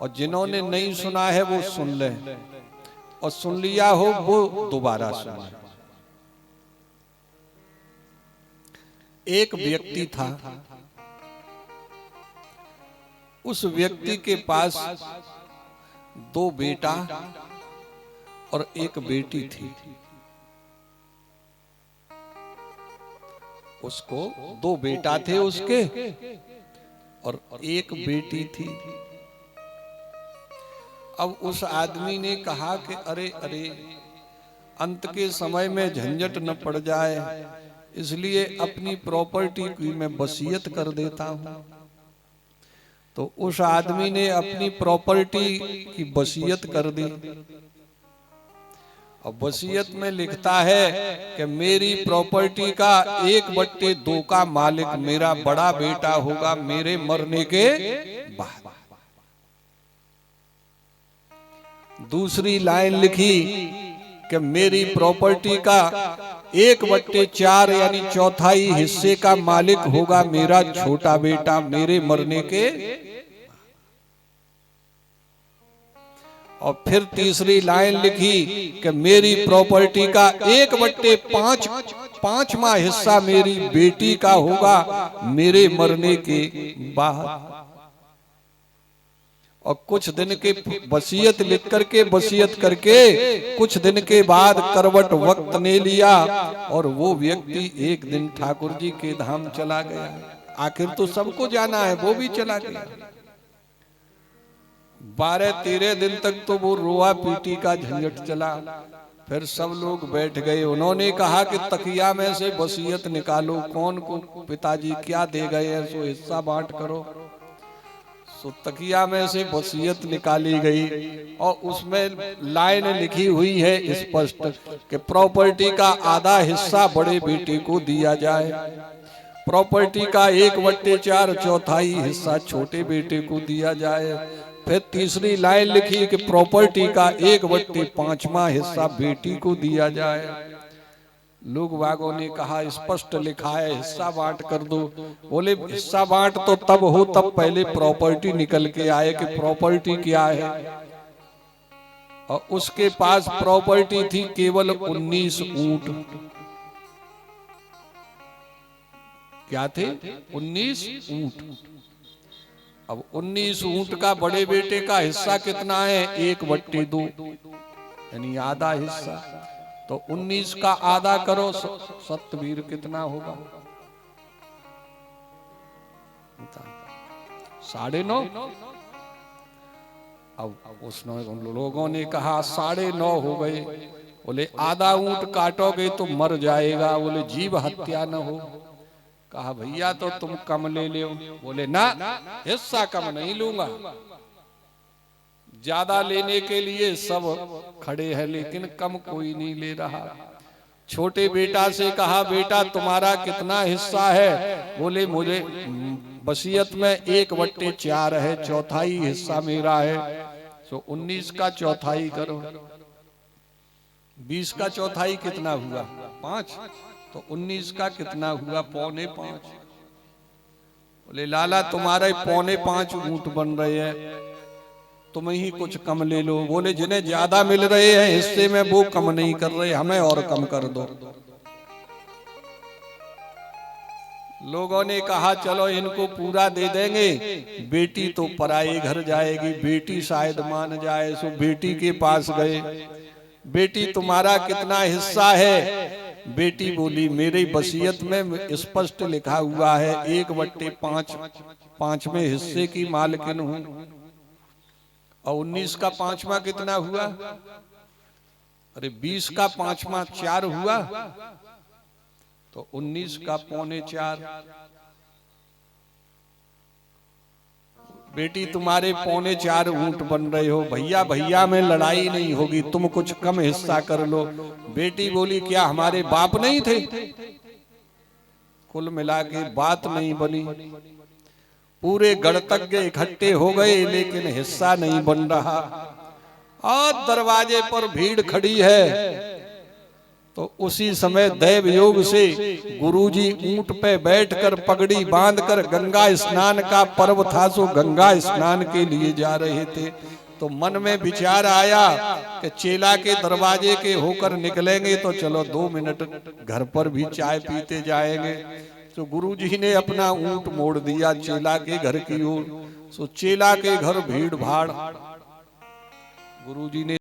और जिन्होंने नहीं सुना है वो सुन ले, और सुन लिया हो वो दोबारा सुने। एक व्यक्ति था, उस व्यक्ति के पास दो बेटा और एक बेटी थी। उसको दो बेटा थे उसके और एक बेटी थी। अब उस आदमी ने कहा कि अरे अरे, अंत के समय में झंझट न पड़ जाए, इसलिए अपनी प्रॉपर्टी की मैं वसीयत कर देता हूं। तो उस आदमी ने अपनी प्रॉपर्टी की वसीयत कर दी। और वसीयत में लिखता है कि मेरी प्रॉपर्टी का 1/2 का मालिक मेरा बड़ा बेटा होगा मेरे मरने के बाद। दूसरी लाइन लिखी कि मेरी प्रॉपर्टी का 1/4 यानी चौथाई हिस्से का मालिक होगा मेरा छोटा बेटा मेरे मरने के। और फिर तीसरी लाइन लिखी कि मेरी प्रॉपर्टी का 1/5वां हिस्सा मेरी बेटी का होगा मेरे मरने के बाद। और कुछ दिन के वसीयत लिख करके वसीयत करके कुछ दिन के बाद करवट वक्त ने लिया और वो व्यक्ति एक दिन ठाकुर जी के धाम चला गया। आखिर तो सबको जाना है, वो भी चला गया। 12-13 दिन तक तो वो रोआ पीटी का झंझट चला। फिर सब लोग बैठ गए। उन्होंने कहा कि तकिया में से वसीयत निकालो, कौन को पिताजी क्या दे गए हैं सो हिस्सा बांट करो। तो तकिया में से वसीयत निकाली गई और उसमें लाइन लिखी हुई है स्पष्ट कि प्रॉपर्टी का आधा हिस्सा बड़े बेटे को दिया जाए, प्रॉपर्टी का 1/4 चौथाई हिस्सा छोटे बेटे को दिया जाए। फिर तीसरी लाइन लिखी कि प्रॉपर्टी का 1/5वां हिस्सा बेटी को दिया जाए। लोग बागों ने कहा स्पष्ट लिखा है हिस्सा बांट कर दो। बोले हिस्सा बांट तो तब हो तब पहले प्रॉपर्टी निकल के आए कि प्रॉपर्टी क्या है। और उसके पास प्रॉपर्टी थी केवल 19 ऊंट। क्या थे? 19 ऊंट। अब 19 ऊंट का बड़े बेटे का हिस्सा कितना है? 1/2 यानी आधा हिस्सा। तो 19 का आधा करो सतवीर कितना होगा? 9.5। अब उसने लोगों ने कहा 9.5 हो गए। बोले आधा ऊंट काटोगे तो मर जाएगा, बोले जीव हत्या न हो। कहा भैया तो तुम कम ले लो। बोले ना, हिस्सा कम नहीं लूंगा। ज्यादा लेने के लिए सब खड़े हैं लेकिन कम कोई नहीं ले रहा। छोटे बेटा से कहा बेटा तुम्हारा कितना हिस्सा है? बोले मुझे वसीयत में 1/4 है, चौथाई हिस्सा मेरा है। तो 19 का चौथाई करो। 20 का चौथाई कितना हुआ? 5। तो 19 का कितना हुआ? 4.25। बोले लाला तुम्हारे 4.25 ऊंट बन रहे हैं, तुम ही कुछ कम ले लो। बोले जिन्हें ज्यादा मिल रहे हैं हिस्से में वो कम नहीं कर रहे, हमें और कम कर दो। लोगों ने कहा चलो इनको पूरा दे देंगे, बेटी तो पराई घर जाएगी, बेटी शायद मान जाए। सो बेटी के पास गए, बेटी तुम्हारा कितना हिस्सा है? बेटी बोली मेरी वसीयत में स्पष्ट लिखा हुआ है 1/5 5वें हिस्से की मालकिन हूं। और 19 का 5वां कितना हुआ? अरे 20 का 5वां 4 हुआ, तो 19 का 4.25। बेटी तुम्हारे 4.25 ऊंट बन रहे हो। भैया भैया में लड़ाई नहीं होगी, तुम कुछ कम हिस्सा कर लो। बेटी बोली क्या हमारे बाप नहीं थे? कुल मिला के बात नहीं बनी। पूरे गणतज्ञ इकट्ठे हो गए लेकिन हिस्सा नहीं बन रहा। और दरवाजे पर भीड़ खड़ी है। तो उसी समय दैव योग से गुरुजी ऊंट पे बैठकर पगड़ी बांधकर गंगा स्नान का पर्व था, सो गंगा स्नान के लिए जा रहे थे। तो मन में विचार आया कि चेला के दरवाजे के होकर निकलेंगे तो चलो 2 मिनट घर पर भी चाय पीते जाएंगे। तो गुरुजी ने अपना ऊंट मोड़ दिया चेला के घर की ओर। सो चेला के घर भीड़ भाड़, गुरुजी ने